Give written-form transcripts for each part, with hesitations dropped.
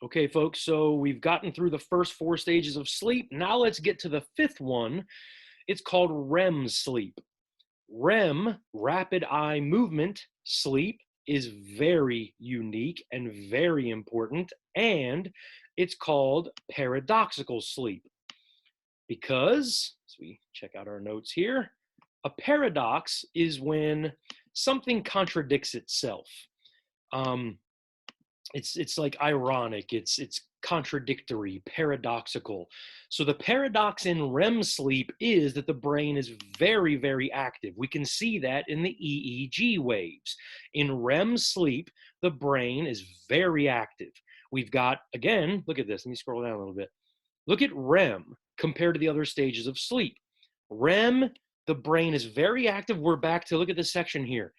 Okay, folks, so we've gotten through the first four stages of sleep. Now let's get to the fifth one. It's called REM sleep. REM, rapid eye movement sleep, is very unique and very important, and it's called paradoxical sleep because, as we check out our notes here, a paradox is when something contradicts itself. Um, it's like ironic, it's contradictory, paradoxical. So the paradox in REM sleep is that the brain is very active. We can see that in the EEG waves. In REM sleep, the brain is very active. We've got, again, look at this, let me scroll down a little bit. Look at REM compared to the other stages of sleep. REM, the brain is very active. We're back to, look at this section here,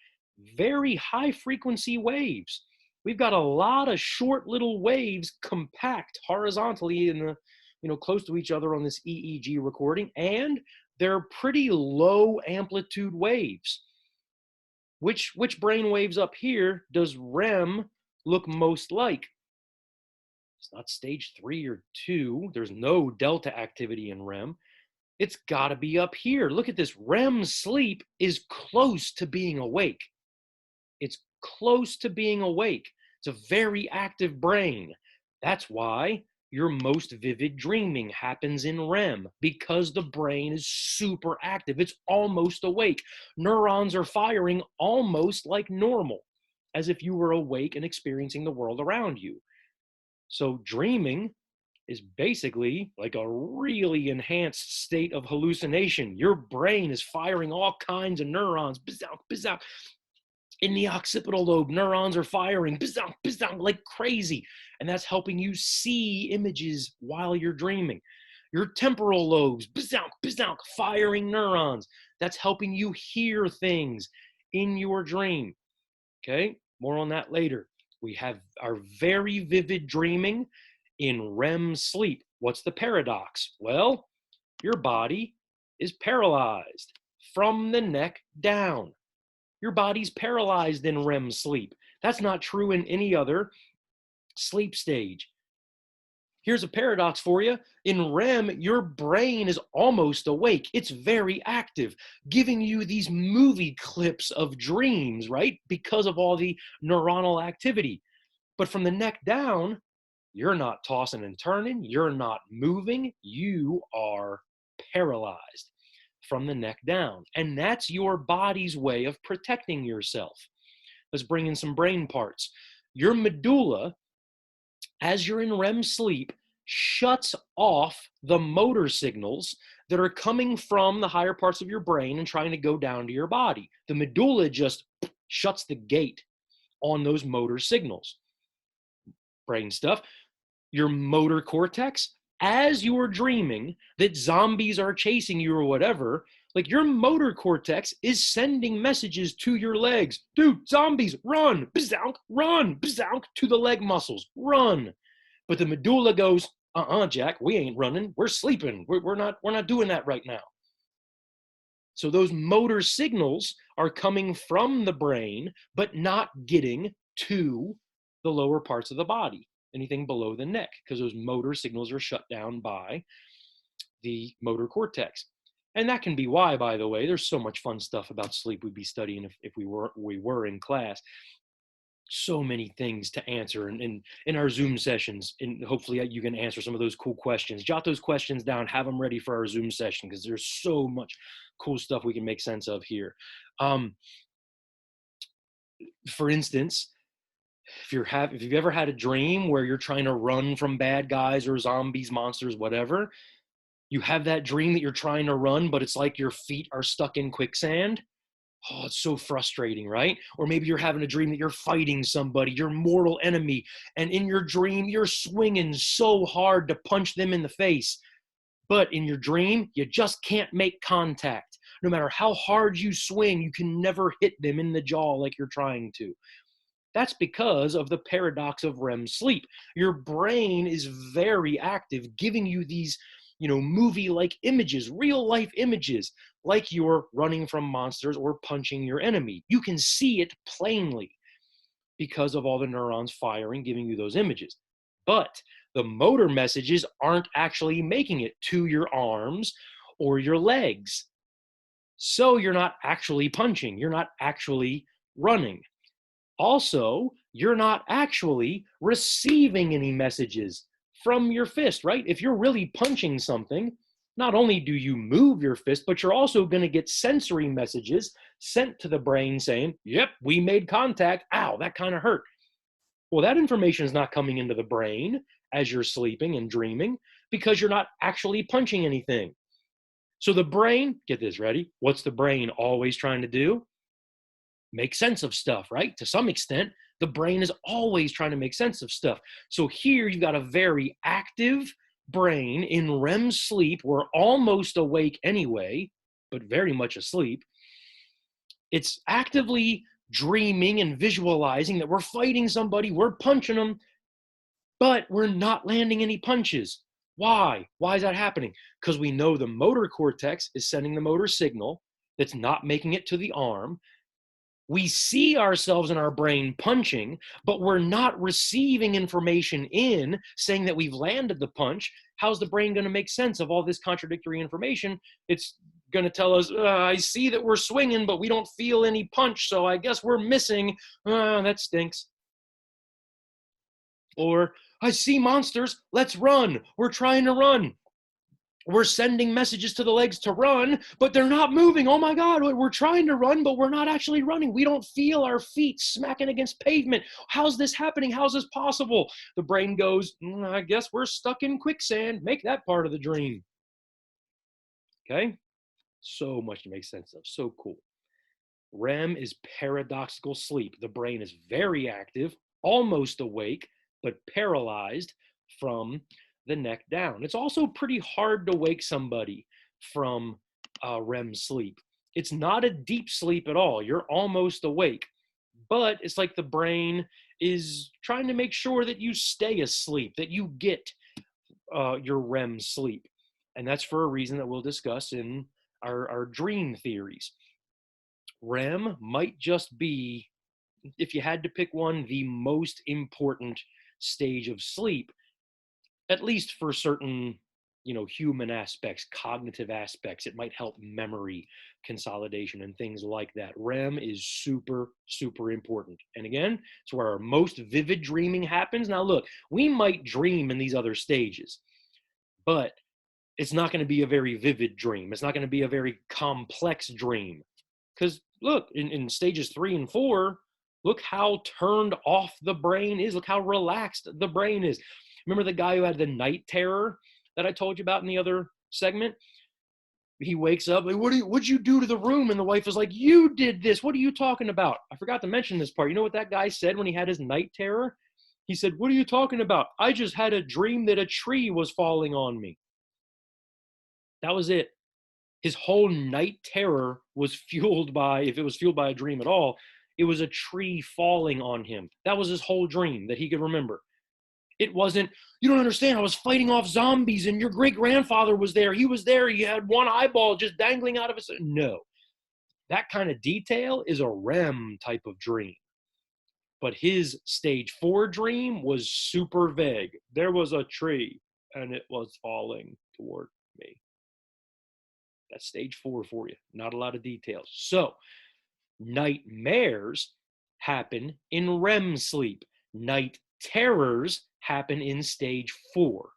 very high frequency waves. We've got a lot of short little waves compact horizontally in the, close to each other on this EEG recording, and they're pretty low amplitude waves. Which brain waves up here does REM look most like? It's not stage 3 or 2. There's no delta activity in REM. It's got to be up here. Look at this. REM sleep is close to being awake. It's close to being awake. It's a very active brain. That's why your most vivid dreaming happens in REM, because the brain is super active. It's almost awake. Neurons are firing almost like normal, as if you were awake and experiencing the world around you. So dreaming is basically like a really enhanced state of hallucination. Your brain is firing all kinds of neurons, in the occipital lobe, neurons are firing like crazy. And that's helping you see images while you're dreaming. Your temporal lobes, firing neurons. That's helping you hear things in your dream. Okay, more on that later. We have our very vivid dreaming in REM sleep. What's the paradox? Well, your body is paralyzed from the neck down. Your body's paralyzed in REM sleep. That's not true in any other sleep stage. Here's a paradox for you. In REM, your brain is almost awake. It's very active, giving you these movie clips of dreams, right? Because of all the neuronal activity. But from the neck down, you're not tossing and turning. You're not moving. You are paralyzed from the neck down. And that's your body's way of protecting yourself. Let's bring in some brain parts. Your medulla, as you're in REM sleep, shuts off the motor signals that are coming from the higher parts of your brain and trying to go down to your body. The medulla just shuts the gate on those motor signals. Brain stuff. Your motor cortex, as you're dreaming that zombies are chasing you or whatever, like your motor cortex is sending messages to your legs. Dude, zombies, run, run, to the leg muscles, run. But the medulla goes, Jack, we ain't running. We're sleeping. We're not doing that right now. So those motor signals are coming from the brain, but not getting to the lower parts of the body, anything below the neck, because those motor signals are shut down by the motor cortex. And that can be why, by the way, there's so much fun stuff about sleep we'd be studying if we were in class. So many things to answer in our Zoom sessions, and hopefully you can answer some of those cool questions. Jot those questions down, have them ready for our Zoom session, because there's so much cool stuff we can make sense of here. For instance, if you've ever had a dream where you're trying to run from bad guys or zombies, monsters, whatever, you have that dream that you're trying to run, but it's like your feet are stuck in quicksand. Oh, it's so frustrating, right? Or maybe you're having a dream that you're fighting somebody, your mortal enemy, and in your dream, you're swinging so hard to punch them in the face. But in your dream, you just can't make contact. No matter how hard you swing, you can never hit them in the jaw like you're trying to. That's because of the paradox of REM sleep. Your brain is very active, giving you these, movie-like images, real-life images, like you're running from monsters or punching your enemy. You can see it plainly because of all the neurons firing, giving you those images. But the motor messages aren't actually making it to your arms or your legs. So you're not actually punching, you're not actually running. Also, you're not actually receiving any messages from your fist, right? If you're really punching something, not only do you move your fist, but you're also going to get sensory messages sent to the brain saying, yep, we made contact. Ow, that kind of hurt. Well, that information is not coming into the brain as you're sleeping and dreaming because you're not actually punching anything. So the brain, get this, ready? What's the brain always trying to do? Make sense of stuff, right? To some extent, the brain is always trying to make sense of stuff. So here you've got a very active brain in REM sleep. We're almost awake anyway, but very much asleep. It's actively dreaming and visualizing that we're fighting somebody, we're punching them, but we're not landing any punches. Why? Why is that happening? Because we know the motor cortex is sending the motor signal that's not making it to the arm. We see ourselves in our brain punching, but we're not receiving information in saying that we've landed the punch. How's the brain going to make sense of all this contradictory information? It's going to tell us, I see that we're swinging, but we don't feel any punch, so I guess we're missing. That stinks. Or, I see monsters, let's run. We're trying to run. We're sending messages to the legs to run, but they're not moving. Oh my God, we're trying to run, but we're not actually running. We don't feel our feet smacking against pavement. How's this happening? How's this possible? The brain goes, I guess we're stuck in quicksand. Make that part of the dream. Okay? So much to make sense of. So cool. REM is paradoxical sleep. The brain is very active, almost awake, but paralyzed from the neck down. It's also pretty hard to wake somebody from REM sleep. It's not a deep sleep at all. You're almost awake, but it's like the brain is trying to make sure that you stay asleep, that you get your REM sleep. And that's for a reason that we'll discuss in our dream theories. REM might just be, if you had to pick one, the most important stage of sleep, at least for certain, human aspects, cognitive aspects. It might help memory consolidation and things like that. REM is super, super important. And again, it's where our most vivid dreaming happens. Now, look, we might dream in these other stages, but it's not going to be a very vivid dream. It's not going to be a very complex dream. Because look, in stages 3 and 4, look how turned off the brain is. Look how relaxed the brain is. Remember the guy who had the night terror that I told you about in the other segment? He wakes up, like, what'd you do to the room? And the wife is like, you did this. What are you talking about? I forgot to mention this part. You know what that guy said when he had his night terror? He said, what are you talking about? I just had a dream that a tree was falling on me. That was it. His whole night terror was fueled by, if it was fueled by a dream at all, it was a tree falling on him. That was his whole dream that he could remember. It wasn't, you don't understand, I was fighting off zombies and your great grandfather was there. He was there. He had one eyeball just dangling out of his. No, that kind of detail is a REM type of dream. But his stage 4 dream was super vague. There was a tree and it was falling toward me. That's stage 4 for you. Not a lot of details. So, nightmares happen in REM sleep. Night terrors happen in stage 4.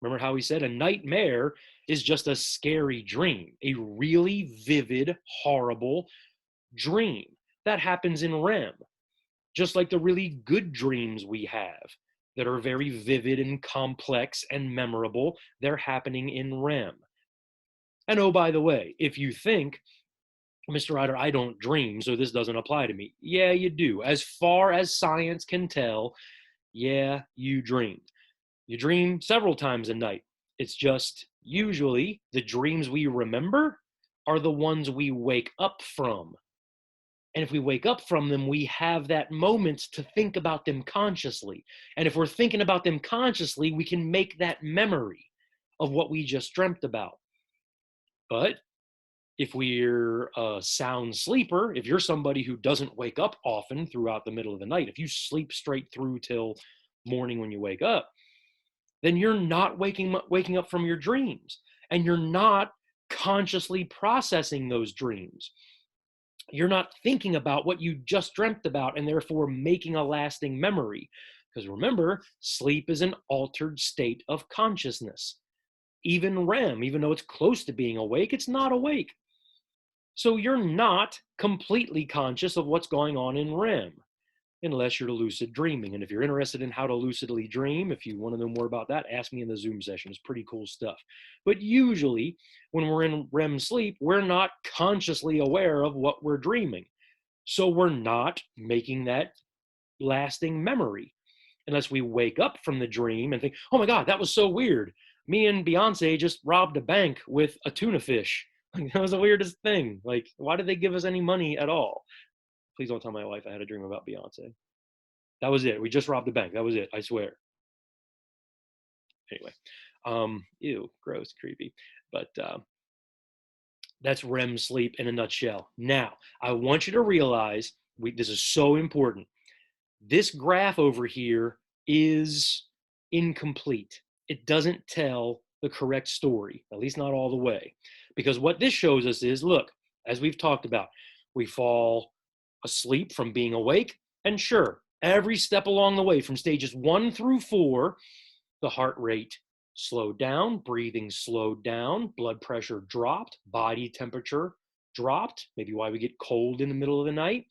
Remember how he said a nightmare is just a scary dream, a really vivid, horrible dream. That happens in REM. Just like the really good dreams we have that are very vivid and complex and memorable, they're happening in REM. And oh, by the way, if you think, Mr. Ryder, I don't dream, so this doesn't apply to me. Yeah, you do. As far as science can tell, yeah, you dream. You dream several times a night. It's just usually the dreams we remember are the ones we wake up from. And if we wake up from them, we have that moment to think about them consciously. And if we're thinking about them consciously, we can make that memory of what we just dreamt about. But if we're a sound sleeper, if you're somebody who doesn't wake up often throughout the middle of the night, if you sleep straight through till morning when you wake up, then you're not waking up from your dreams, and you're not consciously processing those dreams. You're not thinking about what you just dreamt about and therefore making a lasting memory. Because remember, sleep is an altered state of consciousness. Even REM, even though it's close to being awake, it's not awake. So you're not completely conscious of what's going on in REM, unless you're lucid dreaming. And if you're interested in how to lucidly dream, if you want to know more about that, ask me in the Zoom session. It's pretty cool stuff. But usually when we're in REM sleep, we're not consciously aware of what we're dreaming. So we're not making that lasting memory unless we wake up from the dream and think, oh my God, that was so weird. Me and Beyonce just robbed a bank with a tuna fish. Like, that was the weirdest thing. Like, why did they give us any money at all? Please don't tell my wife I had a dream about Beyonce. That was it. We just robbed the bank. That was it. I swear. Anyway, ew, gross, creepy. But that's REM sleep in a nutshell. Now, I want you to realize, this is so important. This graph over here is incomplete. It doesn't tell the correct story, at least not all the way. Because what this shows us is, look, as we've talked about, we fall asleep from being awake, and sure, every step along the way from stages 1 through 4, the heart rate slowed down, breathing slowed down, blood pressure dropped, body temperature dropped, maybe why we get cold in the middle of the night.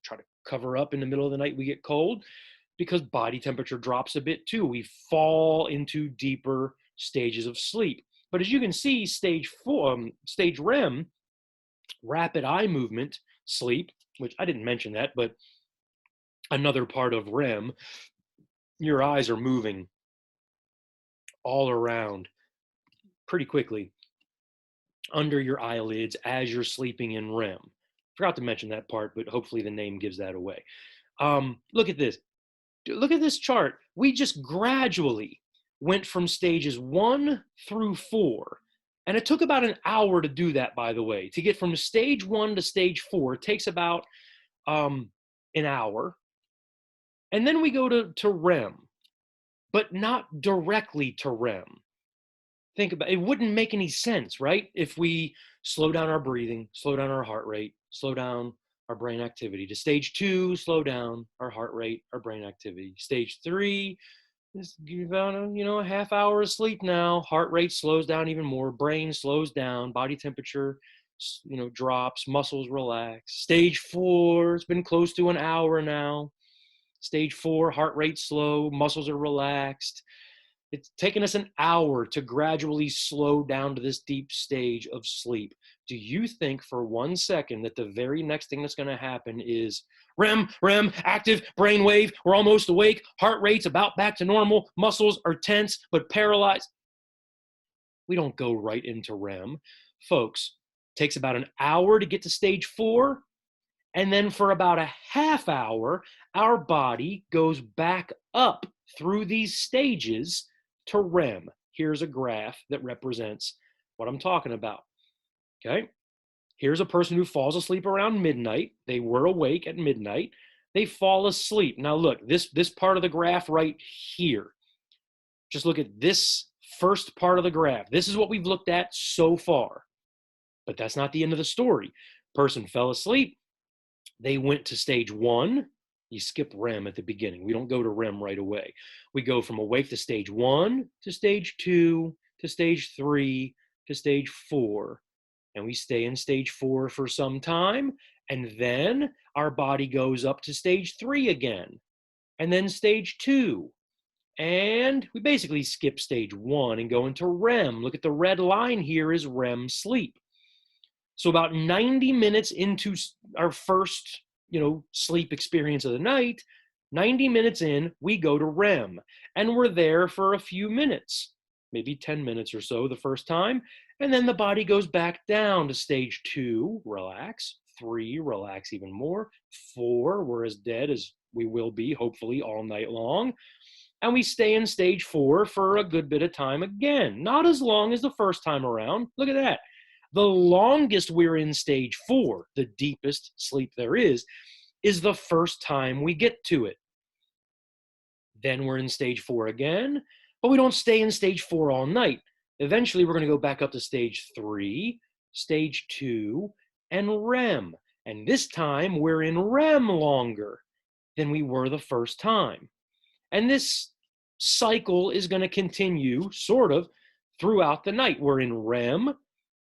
Try to cover up in the middle of the night, we get cold, because body temperature drops a bit too. We fall into deeper stages of sleep. But as you can see, stage REM, rapid eye movement sleep, which I didn't mention that, but another part of REM, your eyes are moving all around pretty quickly under your eyelids as you're sleeping in REM. Forgot to mention that part, but hopefully the name gives that away. Look at this. Look at this chart. We just gradually went from stages 1 through 4. And it took about an hour to do that, by the way. To get from stage 1 to stage 4, it takes about an hour. And then we go to REM, but not directly to REM. Think about it. It wouldn't make any sense, right? If we slow down our breathing, slow down our heart rate, slow down our brain activity. To stage 2, slow down our heart rate, our brain activity. Stage 3, just give about a half hour of sleep now. Heart rate slows down even more. Brain slows down. Body temperature, drops. Muscles relax. Stage 4, it's been close to an hour now. Stage 4, heart rate slow. Muscles are relaxed. It's taken us an hour to gradually slow down to this deep stage of sleep. Do you think for 1 second that the very next thing that's going to happen is REM, active brainwave, we're almost awake, heart rate's about back to normal, muscles are tense but paralyzed? We don't go right into REM. Folks, it takes about an hour to get to stage 4, and then for about a half hour, our body goes back up through these stages to REM. Here's a graph that represents what I'm talking about. Okay, here's a person who falls asleep around midnight. They were awake at midnight. They fall asleep. Now look, this part of the graph right here. Just look at this first part of the graph. This is what we've looked at so far. But that's not the end of the story. Person fell asleep. They went to stage 1. You skip REM at the beginning. We don't go to REM right away. We go from awake to stage 1 to stage 2 to stage 3 to stage 4. And we stay in stage 4 for some time. And then our body goes up to stage 3 again. And then stage 2. And we basically skip stage 1 and go into REM. Look at the red line here is REM sleep. So about 90 minutes into our first sleep experience of the night, 90 minutes in, we go to REM, and we're there for a few minutes, maybe 10 minutes or so the first time, and then the body goes back down to stage 2, relax, 3, relax even more, 4, we're as dead as we will be, hopefully, all night long, and we stay in stage 4 for a good bit of time again, not as long as the first time around. Look at that. The longest we're in stage 4, the deepest sleep there is the first time we get to it. Then we're in stage 4 again. But we don't stay in stage 4 all night. Eventually, we're going to go back up to stage 3, stage 2, and REM. And this time, we're in REM longer than we were the first time. And this cycle is going to continue sort of throughout the night. We're in REM.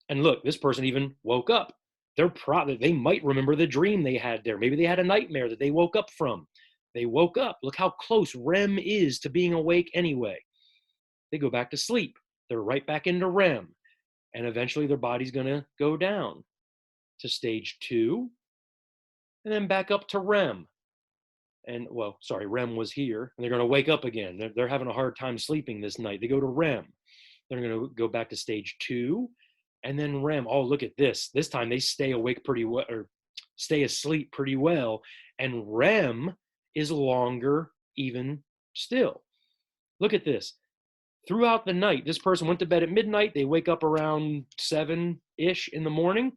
And look, this person even woke up. They might remember the dream they had there. Maybe they had a nightmare that they woke up from. They woke up. Look how close REM is to being awake anyway. They go back to sleep. They're right back into REM. And eventually their body's going to go down to stage 2 and then back up to REM. And REM was here. And they're going to wake up again. They're having a hard time sleeping this night. They go to REM. They're going to go back to stage 2 and then REM. Oh, look at this. This time they stay awake pretty well, or stay asleep pretty well. And REM is longer even still. Look at this. Throughout the night, this person went to bed at midnight. They wake up around 7-ish in the morning.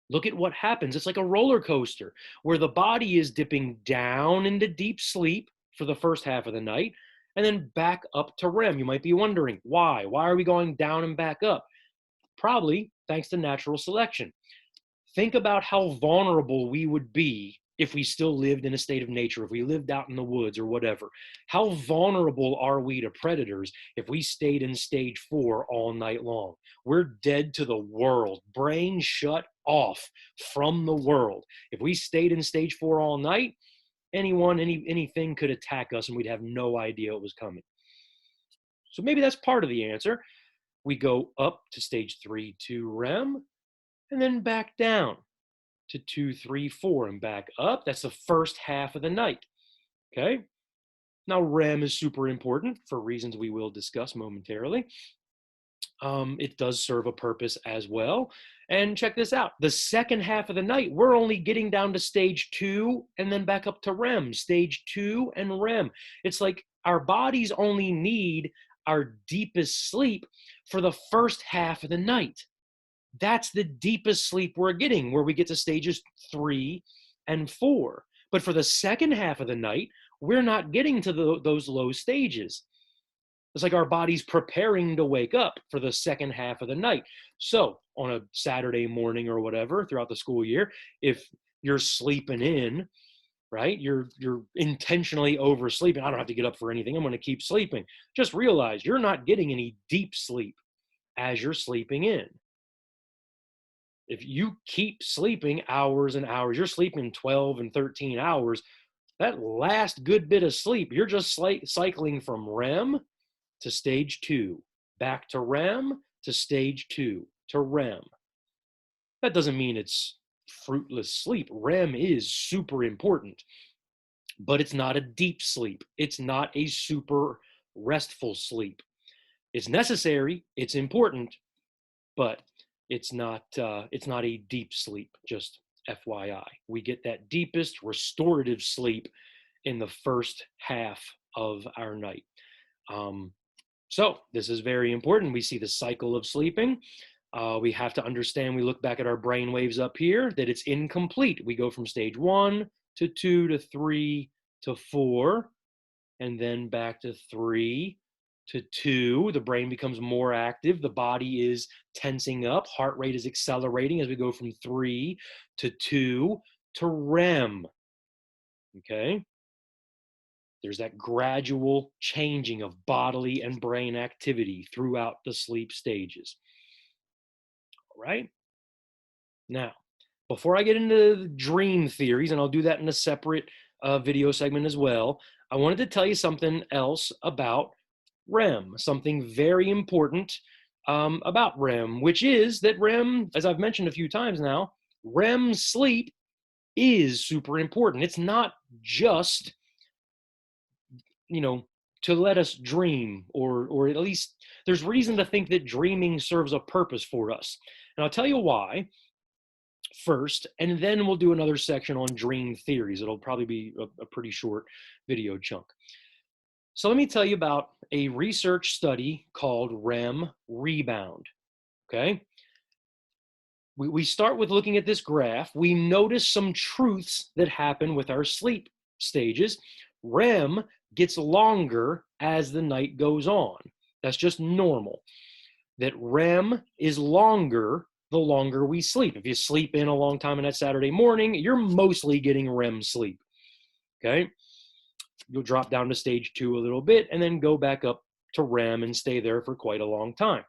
Look at what happens. It's like a roller coaster where the body is dipping down into deep sleep for the first half of the night and then back up to REM. You might be wondering, why? Why are we going down and back up? Probably thanks to natural selection. Think about how vulnerable we would be if we still lived in a state of nature, if we lived out in the woods or whatever. How vulnerable are we to predators if we stayed in stage 4 all night long? We're dead to the world, brain shut off from the world. If we stayed in stage 4 all night, anything could attack us and we'd have no idea it was coming. So maybe that's part of the answer. We go up to stage 3 to REM and then back down to 2, 3, 4 and back up. That's the first half of the night. Okay. Now REM is super important for reasons we will discuss momentarily. It does serve a purpose as well. And check this out. The second half of the night, we're only getting down to stage 2 and then back up to REM, stage 2 and REM. It's like our bodies only need our deepest sleep for the first half of the night. That's the deepest sleep we're getting, where we get to stages 3 and 4. But for the second half of the night, we're not getting to those low stages. It's like our body's preparing to wake up for the second half of the night. So on a Saturday morning or whatever throughout the school year, if you're sleeping in, right, you're intentionally oversleeping. I don't have to get up for anything. I'm going to keep sleeping. Just realize you're not getting any deep sleep as you're sleeping in. If you keep sleeping hours and hours, you're sleeping 12 and 13 hours, that last good bit of sleep, you're just cycling from REM to stage 2, back to REM to stage 2 to REM. That doesn't mean it's fruitless sleep. REM is super important, but it's not a deep sleep. It's not a super restful sleep. It's necessary, it's important, but it's not a deep sleep, just FYI. We get that deepest restorative sleep in the first half of our night. So this is very important. We see the cycle of sleeping. We have to understand, we look back at our brain waves up here, that it's incomplete. We go from stage 1 to 2 to 3 to 4, and then back to 3 to 2. The brain becomes more active. The body is tensing up. Heart rate is accelerating as we go from 3 to 2 to REM. Okay? There's that gradual changing of bodily and brain activity throughout the sleep stages. All right? Now, before I get into the dream theories, and I'll do that in a separate video segment as well, I wanted to tell you something else about REM, something very important about REM, which is that REM, as I've mentioned a few times now, REM sleep is super important. It's not just, to let us dream, or at least there's reason to think that dreaming serves a purpose for us. And I'll tell you why first, and then we'll do another section on dream theories. It'll probably be a pretty short video chunk. So let me tell you about a research study called REM Rebound, okay? We start with looking at this graph. We notice some truths that happen with our sleep stages. REM gets longer as the night goes on. That's just normal. That REM is longer the longer we sleep. If you sleep in a long time on that Saturday morning, you're mostly getting REM sleep. Okay? You'll drop down to stage 2 a little bit and then go back up to REM and stay there for quite a long time.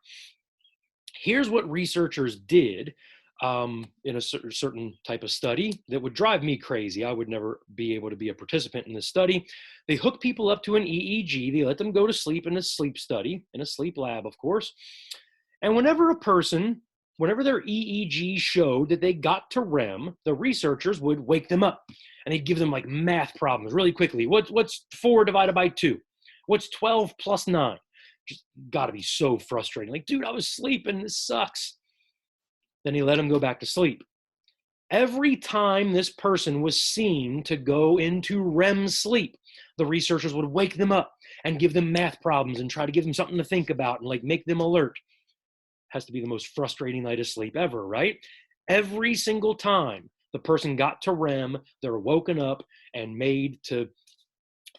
Here's what researchers did in a certain type of study that would drive me crazy. I would never be able to be a participant in this study. They hook people up to an EEG. They let them go to sleep in a sleep study, in a sleep lab, of course. And whenever their EEG showed that they got to REM, the researchers would wake them up and they'd give them like math problems really quickly. What's 4 divided by 2? What's 12 plus 9? Just got to be so frustrating. Like, dude, I was sleeping. This sucks. Then he let him go back to sleep. Every time this person was seen to go into REM sleep, the researchers would wake them up and give them math problems and try to give them something to think about and like make them alert. Has to be the most frustrating night of sleep ever, right? Every single time the person got to REM, they're woken up and made to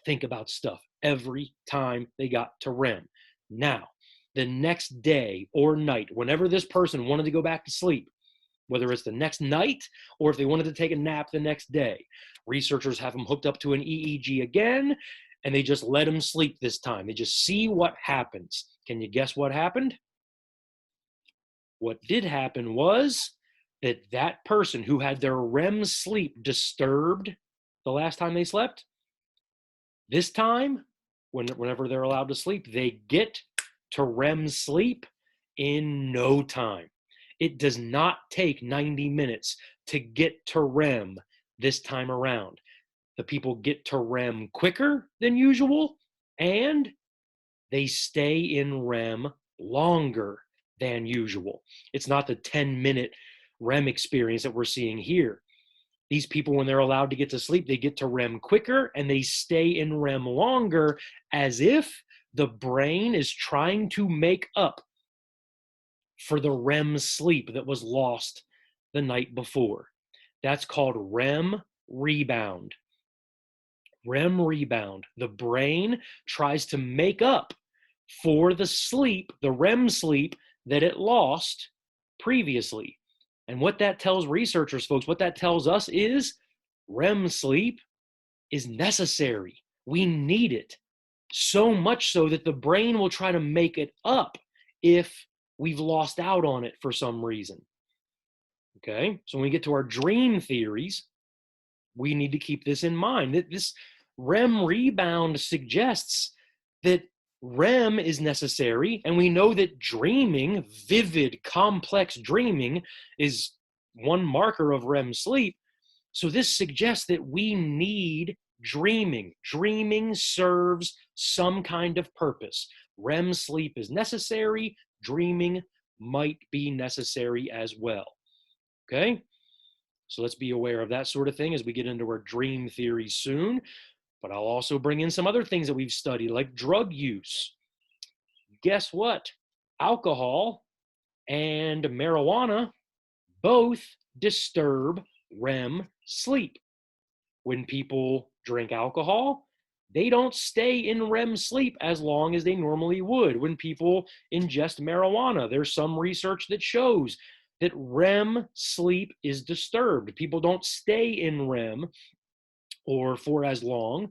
think about stuff. Every time they got to REM. Now, the next day or night, whenever this person wanted to go back to sleep, whether it's the next night or if they wanted to take a nap the next day, researchers have them hooked up to an EEG again, and they just let them sleep this time. They just see what happens. Can you guess what happened? What did happen was that person who had their REM sleep disturbed the last time they slept, this time, whenever they're allowed to sleep, they get to REM sleep in no time. It does not take 90 minutes to get to REM this time around. The people get to REM quicker than usual, and they stay in REM longer than usual. It's not the 10-minute REM experience that we're seeing here. These people, when they're allowed to get to sleep, they get to REM quicker and they stay in REM longer, as if the brain is trying to make up for the REM sleep that was lost the night before. That's called REM rebound. REM rebound. The brain tries to make up for the sleep, the REM sleep that it lost previously. And what that tells researchers, folks, what that tells us is REM sleep is necessary. We need it. So much so that the brain will try to make it up if we've lost out on it for some reason. Okay, so when we get to our dream theories, we need to keep this in mind. That this REM rebound suggests that REM is necessary, and we know that dreaming, vivid, complex dreaming, is one marker of REM sleep. So this suggests that we need dreaming. Dreaming serves some kind of purpose. REM sleep is necessary. Dreaming might be necessary as well. Okay? So let's be aware of that sort of thing as we get into our dream theory soon. But I'll also bring in some other things that we've studied, like drug use. Guess what? Alcohol and marijuana both disturb REM sleep. When people drink alcohol, they don't stay in REM sleep as long as they normally would. When people ingest marijuana, there's some research that shows that REM sleep is disturbed. People don't stay in REM or for as long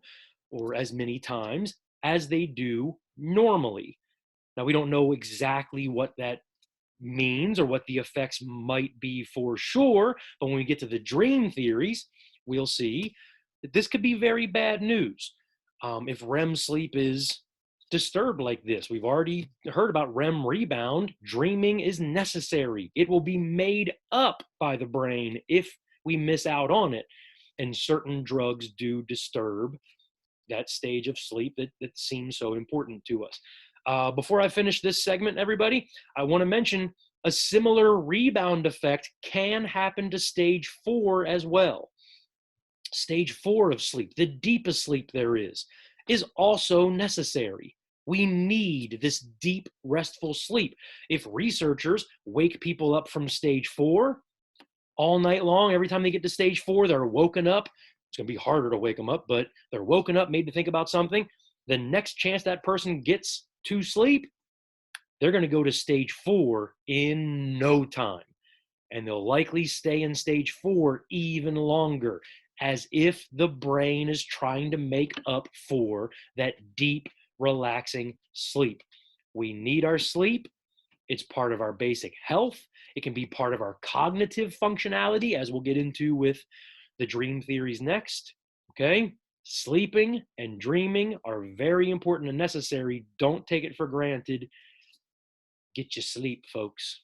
or as many times as they do normally. Now, we don't know exactly what that means or what the effects might be for sure, but when we get to the dream theories, we'll see that this could be very bad news. If REM sleep is disturbed like this, we've already heard about REM rebound. Dreaming is necessary. It will be made up by the brain if we miss out on it. And certain drugs do disturb that stage of sleep that seems so important to us. Before I finish this segment, everybody, I want to mention a similar rebound effect can happen to stage 4 as well. Stage 4 of sleep, the deepest sleep there is also necessary. We need this deep, restful sleep. If researchers wake people up from stage 4, all night long, every time they get to stage 4, they're woken up It's going to be harder to wake them up, but they're woken up, made to think about something. The next chance that person gets to sleep, they're going to go to stage 4 in no time. And they'll likely stay in stage 4 even longer, as if the brain is trying to make up for that deep, relaxing sleep. We need our sleep. It's part of our basic health. It can be part of our cognitive functionality, as we'll get into with the dream theories next. Okay? Sleeping and dreaming are very important and necessary. Don't take it for granted. Get your sleep, folks.